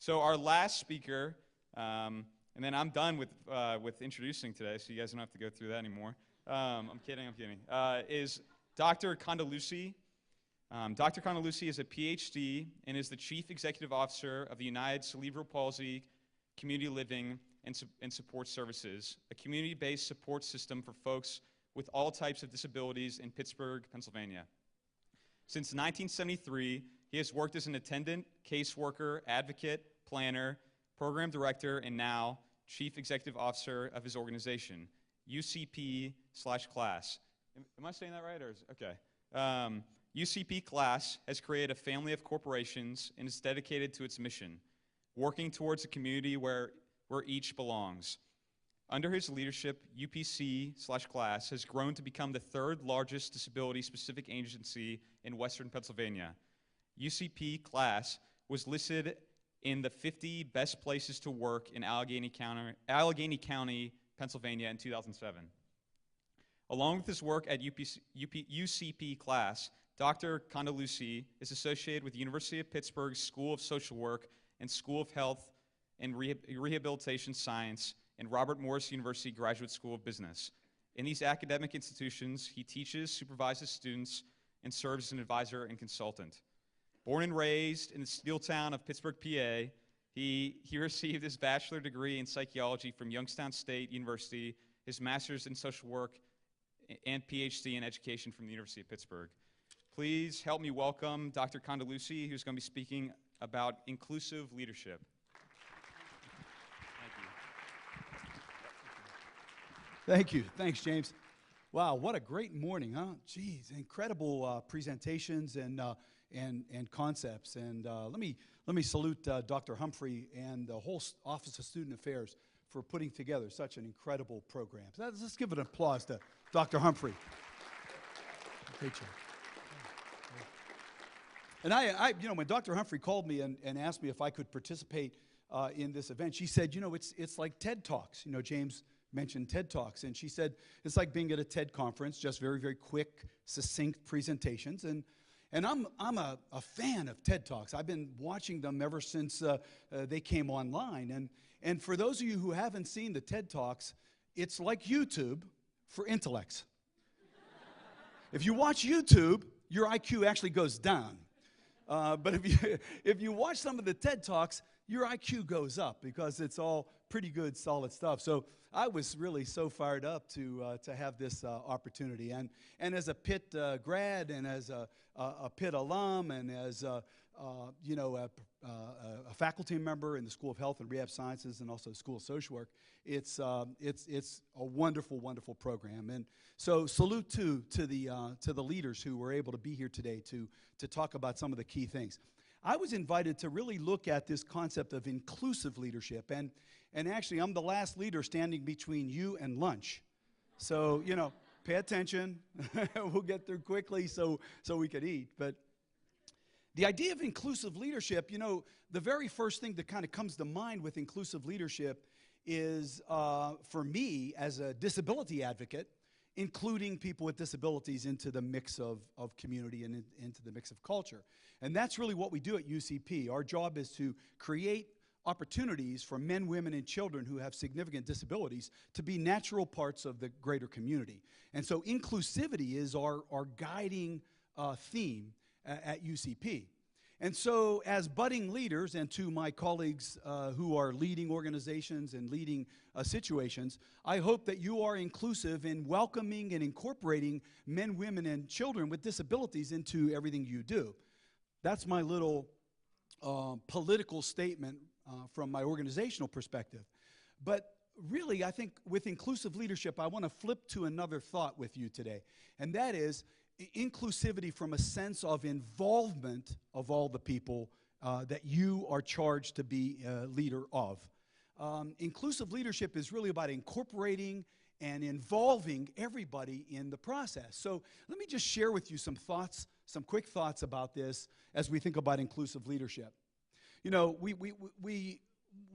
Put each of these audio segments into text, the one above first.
So our last speaker, and then I'm done with introducing today, so you guys don't have to go through that anymore. I'm kidding, is Dr. Condeluci. Dr. Condeluci is a PhD and is the Chief Executive Officer of the United Cerebral Palsy Community Living and Support Services, a community-based support system for folks with all types of disabilities in Pittsburgh, Pennsylvania. Since 1973, he has worked as an attendant, caseworker, advocate, planner, program director, and now Chief Executive Officer of his organization, UCP/Class. Am I saying that right? Okay. UCP/Class has created a family of corporations and is dedicated to its mission, working towards a community where each belongs. Under his leadership, UPC/Class has grown to become the third largest disability-specific agency in Western Pennsylvania. UCP/Class was listed in the 50 best places to work in Allegheny County, Pennsylvania in 2007. Along with his work at UCP/Class, Dr. Condeluci is associated with the University of Pittsburgh School of Social Work and School of Health and Rehabilitation Science and Robert Morris University Graduate School of Business. In these academic institutions, he teaches, supervises students, and serves as an advisor and consultant. Born and raised in the steel town of Pittsburgh, PA, he received his bachelor degree in psychology from Youngstown State University, his master's in social work, and PhD in education from the University of Pittsburgh. Please help me welcome Dr. Condeluci, who's going to be speaking about inclusive leadership. Thank you. Thanks, James. Wow, what a great morning, huh? Geez, incredible presentations and concepts. And let me salute Dr. Humphrey and the whole Office of Student Affairs for putting together such an incredible program. So let's give an applause to Dr. Humphrey. Great job. And I when Dr. Humphrey called me and asked me if I could participate in this event, she said, it's like TED Talks. James mentioned TED Talks, and she said it's like being at a TED conference, just very, very quick, succinct presentations. And I'm a fan of TED Talks. I've been watching them ever since they came online. And for those of you who haven't seen the TED Talks, it's like YouTube for intellects. If you watch YouTube, your IQ actually goes down. But if you watch some of the TED Talks, your IQ goes up because it's all pretty good, solid stuff. So I was really so fired up to have this opportunity. And as a Pitt grad and as a Pitt alum and as a faculty member in the School of Health and Rehab Sciences and also the School of Social Work, it's a wonderful, wonderful program. And so salute to the leaders who were able to be here today to talk about some of the key things. I was invited to really look at this concept of inclusive leadership, and actually I'm the last leader standing between you and lunch. So, pay attention. We'll get through quickly so we can eat. But the idea of inclusive leadership, the very first thing that kind of comes to mind with inclusive leadership is, for me, as a disability advocate, including people with disabilities into the mix of community and into the mix of culture. And that's really what we do at UCP. Our job is to create opportunities for men, women, and children who have significant disabilities to be natural parts of the greater community. And so inclusivity is our guiding theme at UCP. And so as budding leaders, and to my colleagues who are leading organizations and leading situations, I hope that you are inclusive in welcoming and incorporating men, women, and children with disabilities into everything you do. That's my little political statement from my organizational perspective. But really, I think with inclusive leadership, I want to flip to another thought with you today, and that is inclusivity from a sense of involvement of all the people that you are charged to be a leader of. Inclusive leadership is really about incorporating and involving everybody in the process. So let me just share with you some thoughts, some quick thoughts about this as we think about inclusive leadership.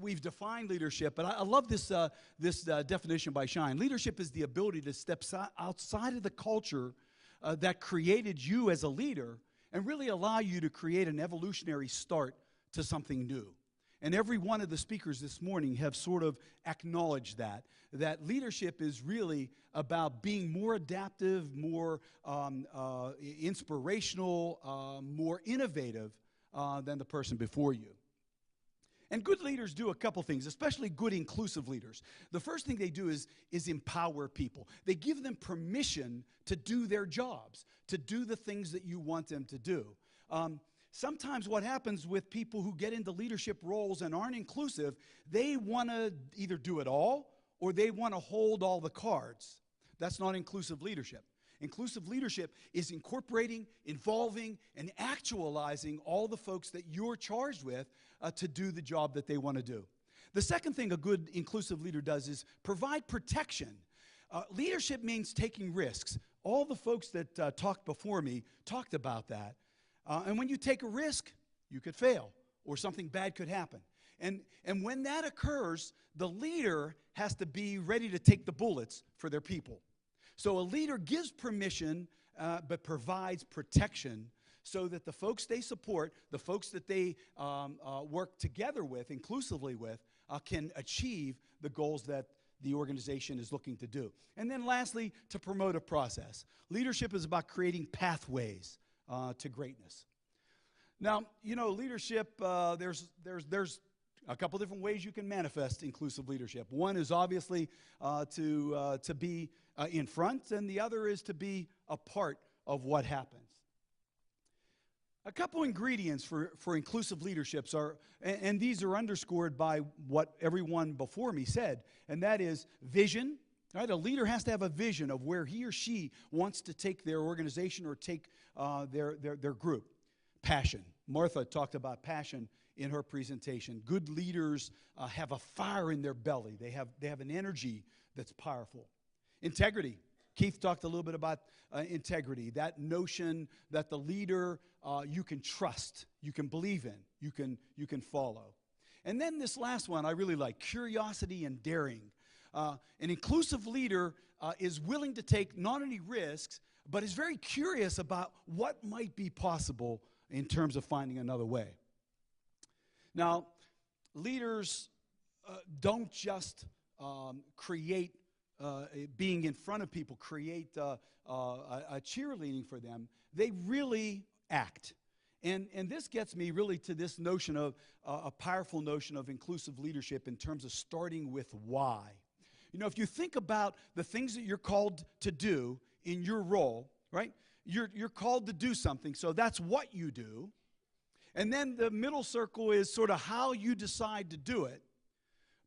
We've defined leadership, but I love this definition by Shine. Leadership is the ability to step outside of the culture that created you as a leader and really allow you to create an evolutionary start to something new. And every one of the speakers this morning have sort of acknowledged that leadership is really about being more adaptive, more inspirational, more innovative than the person before you. And good leaders do a couple things, especially good inclusive leaders. The first thing they do is empower people. They give them permission to do their jobs, to do the things that you want them to do. Sometimes what happens with people who get into leadership roles and aren't inclusive, they want to either do it all or they want to hold all the cards. That's not inclusive leadership. Inclusive leadership is incorporating, involving, and actualizing all the folks that you're charged with to do the job that they want to do. The second thing a good inclusive leader does is provide protection. Leadership means taking risks. All the folks that talked before me talked about that. And when you take a risk, you could fail or something bad could happen. And when that occurs, the leader has to be ready to take the bullets for their people. So a leader gives permission, but provides protection so that the folks they support, the folks that they work together with, inclusively with, can achieve the goals that the organization is looking to do. And then lastly, to promote a process. Leadership is about creating pathways to greatness. Now, you know, leadership, there's a couple different ways you can manifest inclusive leadership. One is obviously to be in front, and the other is to be a part of what happens. A couple ingredients for inclusive leaderships are, and these are underscored by what everyone before me said, and that is vision. Right? A leader has to have a vision of where he or she wants to take their organization or take their group. Passion. Martha talked about passion in her presentation. Good leaders have a fire in their belly. They have an energy that's powerful. Integrity. Keith talked a little bit about integrity, that notion that the leader you can trust, you can believe in, you can follow. And then this last one I really like, curiosity and daring. An inclusive leader is willing to take not only risks, but is very curious about what might be possible in terms of finding another way. Now, leaders don't just create being in front of people, create a cheerleading for them. They really act. And this gets me really to this notion of a powerful notion of inclusive leadership in terms of starting with why. You know, if you think about the things that you're called to do in your role, right? You're called to do something, so that's what you do. And then the middle circle is sort of how you decide to do it.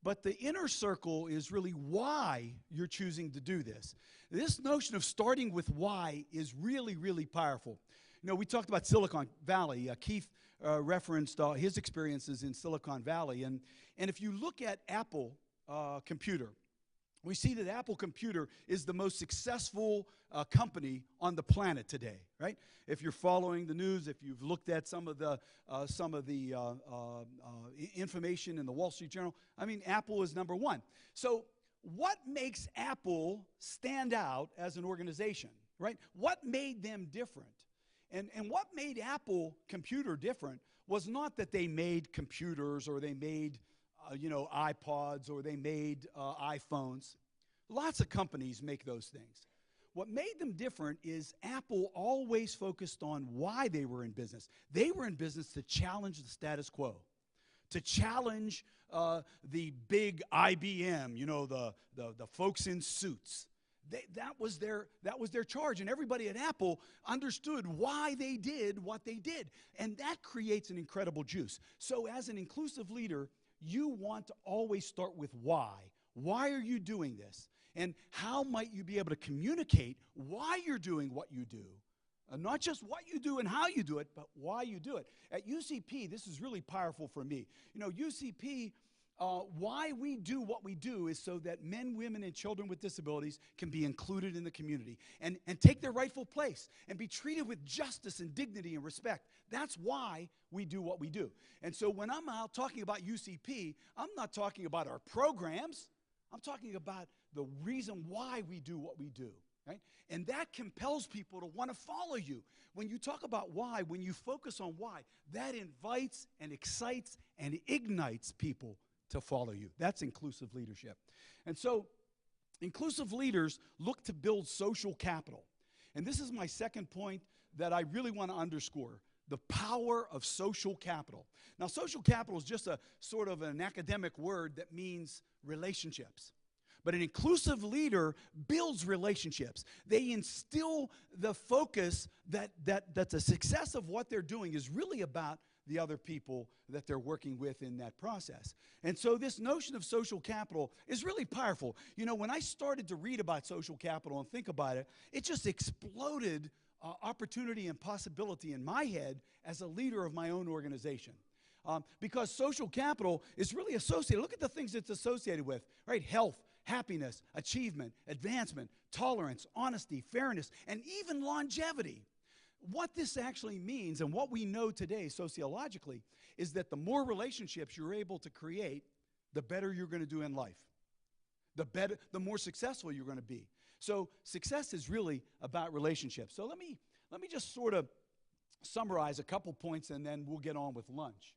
But the inner circle is really why you're choosing to do this. This notion of starting with why is really, really powerful. You know, we talked about Silicon Valley. Keith referenced his experiences in Silicon Valley. And if you look at Apple Computer, we see that Apple Computer is the most successful company on the planet today, right? If you're following the news, if you've looked at some of the information in the Wall Street Journal, I mean, Apple is number one. So what makes Apple stand out as an organization, right? What made them different? And what made Apple Computer different was not that they made computers or they made iPods or they made iPhones. Lots of companies make those things. What made them different is Apple always focused on why they were in business. They were in business to challenge the status quo, to challenge the big IBM, the folks in suits. That was their charge, and everybody at Apple understood why they did what they did, and that creates an incredible juice. So as an inclusive leader, you want to always start with why. Why are you doing this? And how might you be able to communicate why you're doing what you do? Not just what you do and how you do it, but why you do it. At UCP, this is really powerful for me. You know, UCP, why we do what we do is so that men, women, and children with disabilities can be included in the community and take their rightful place and be treated with justice and dignity and respect. That's why we do what we do. And so when I'm out talking about UCP, I'm not talking about our programs. I'm talking about the reason why we do what we do. right? And that compels people to want to follow you. When you talk about why, when you focus on why, that invites and excites and ignites people to follow you. That's inclusive leadership. And so inclusive leaders look to build social capital. And this is my second point that I really want to underscore, the power of social capital. Now, social capital is just a sort of an academic word that means relationships. But an inclusive leader builds relationships. They instill the focus that the success of what they're doing is really about the other people that they're working with in that process. And so this notion of social capital is really powerful. You know, when I started to read about social capital and think about it, it just exploded opportunity and possibility in my head as a leader of my own organization. Because social capital is really associated. Look at the things it's associated with, right? Health, happiness, achievement, advancement, tolerance, honesty, fairness, and even longevity. What this actually means, and what we know today sociologically, is that the more relationships you're able to create, the better you're going to do in life. The more successful you're going to be. So success is really about relationships. So let me just sort of summarize a couple points, and then we'll get on with lunch.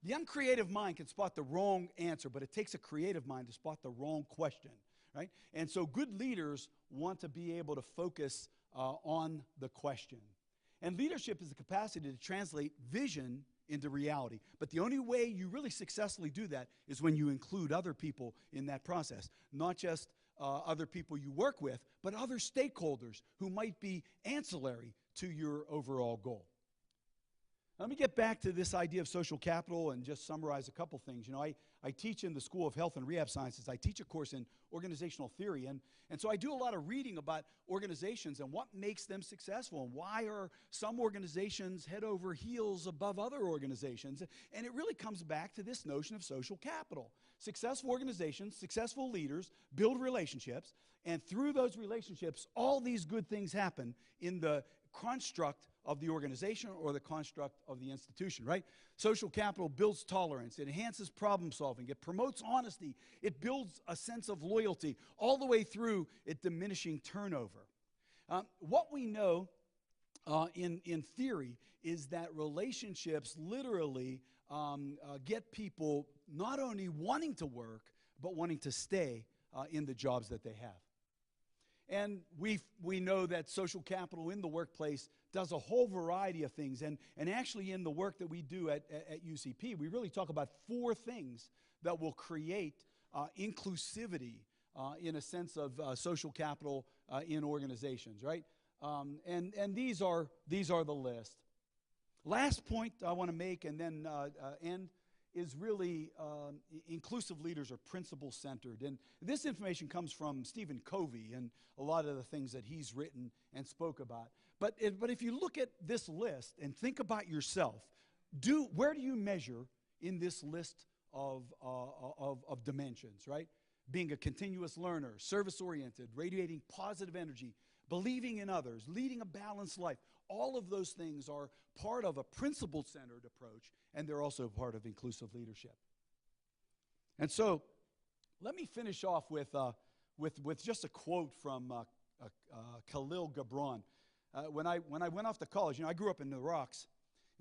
The uncreative mind can spot the wrong answer, but it takes a creative mind to spot the wrong question, right? And so good leaders want to be able to focus on the question. And leadership is the capacity to translate vision into reality. But the only way you really successfully do that is when you include other people in that process. Not just other people you work with, but other stakeholders who might be ancillary to your overall goal. Let me get back to this idea of social capital and just summarize a couple things. You know, I teach in the School of Health and Rehab Sciences. I teach a course in organizational theory. And so I do a lot of reading about organizations and what makes them successful and why are some organizations head over heels above other organizations. And it really comes back to this notion of social capital. Successful organizations, successful leaders build relationships. And through those relationships, all these good things happen in the construct of the organization or the construct of the institution, right? Social capital builds tolerance. It enhances problem solving. It promotes honesty. It builds a sense of loyalty all the way through it diminishing turnover. What we know in theory is that relationships literally get people not only wanting to work, but wanting to stay in the jobs that they have. And we know that social capital in the workplace does a whole variety of things. And actually in the work that we do at UCP, we really talk about 4 things that will create inclusivity in a sense of social capital in organizations, right? And these are the list. Last point I want to make and then end is really inclusive leaders are principle-centered. And this information comes from Stephen Covey and a lot of the things that he's written and spoke about. But if you look at this list and think about yourself, where do you measure in this list of dimensions, right? Being a continuous learner, service-oriented, radiating positive energy, believing in others, leading a balanced life. All of those things are part of a principle-centered approach, and they're also part of inclusive leadership. And so let me finish off with just a quote from Khalil Gibran. When I went off to college, you know, I grew up in the Rocks,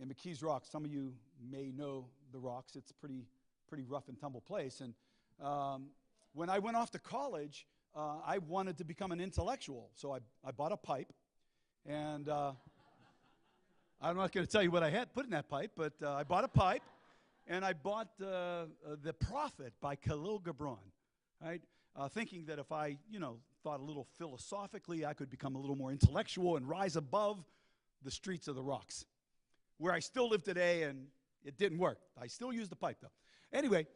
in McKees Rocks. Some of you may know the Rocks. It's a pretty rough and tumble place. And when I went off to college, I wanted to become an intellectual. So I bought a pipe, and I'm not going to tell you what I had put in that pipe, but I bought a pipe, and I bought The Prophet by Khalil Gibran, right? Thinking that if I, thought a little philosophically, I could become a little more intellectual and rise above the streets of the Rocks, where I still live today, and it didn't work. I still use the pipe, though. Anyway,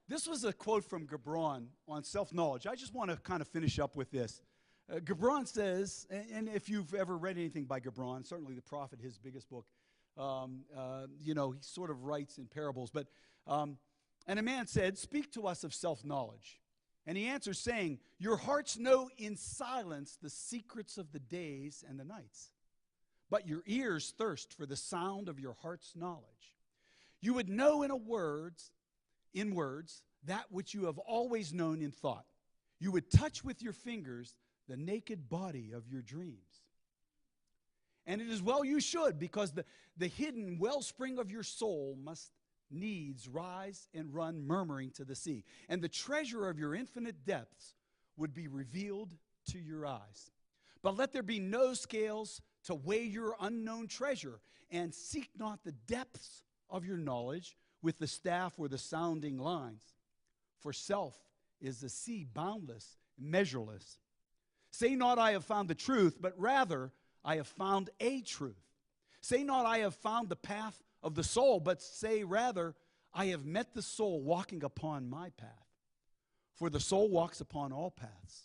this was a quote from Gibran on self-knowledge. I just want to kind of finish up with this. Gibran says, and if you've ever read anything by Gibran, certainly The Prophet, his biggest book, he sort of writes in parables. But and a man said, "Speak to us of self-knowledge." And he answers saying, "Your hearts know in silence the secrets of the days and the nights, but your ears thirst for the sound of your heart's knowledge. You would know in words that which you have always known in thought. You would touch with your fingers the naked body of your dreams. And it is well you should, because the hidden wellspring of your soul must needs rise and run murmuring to the sea. And the treasure of your infinite depths would be revealed to your eyes. But let there be no scales to weigh your unknown treasure, and seek not the depths of your knowledge with the staff or the sounding lines. For self is the sea, boundless, measureless. Say not, I have found the truth, but rather, I have found a truth. Say not, I have found the path of the soul, but say rather, I have met the soul walking upon my path. For the soul walks upon all paths.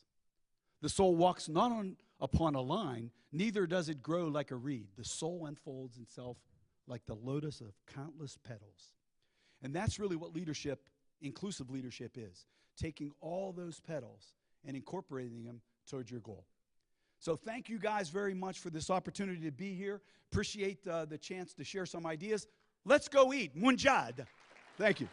The soul walks not upon a line, neither does it grow like a reed. The soul unfolds itself like the lotus of countless petals. And that's really what leadership, inclusive leadership, is. Taking all those petals and incorporating them towards your goal. So thank you guys very much for this opportunity to be here. Appreciate the chance to share some ideas. Let's go eat. Munjad. Thank you.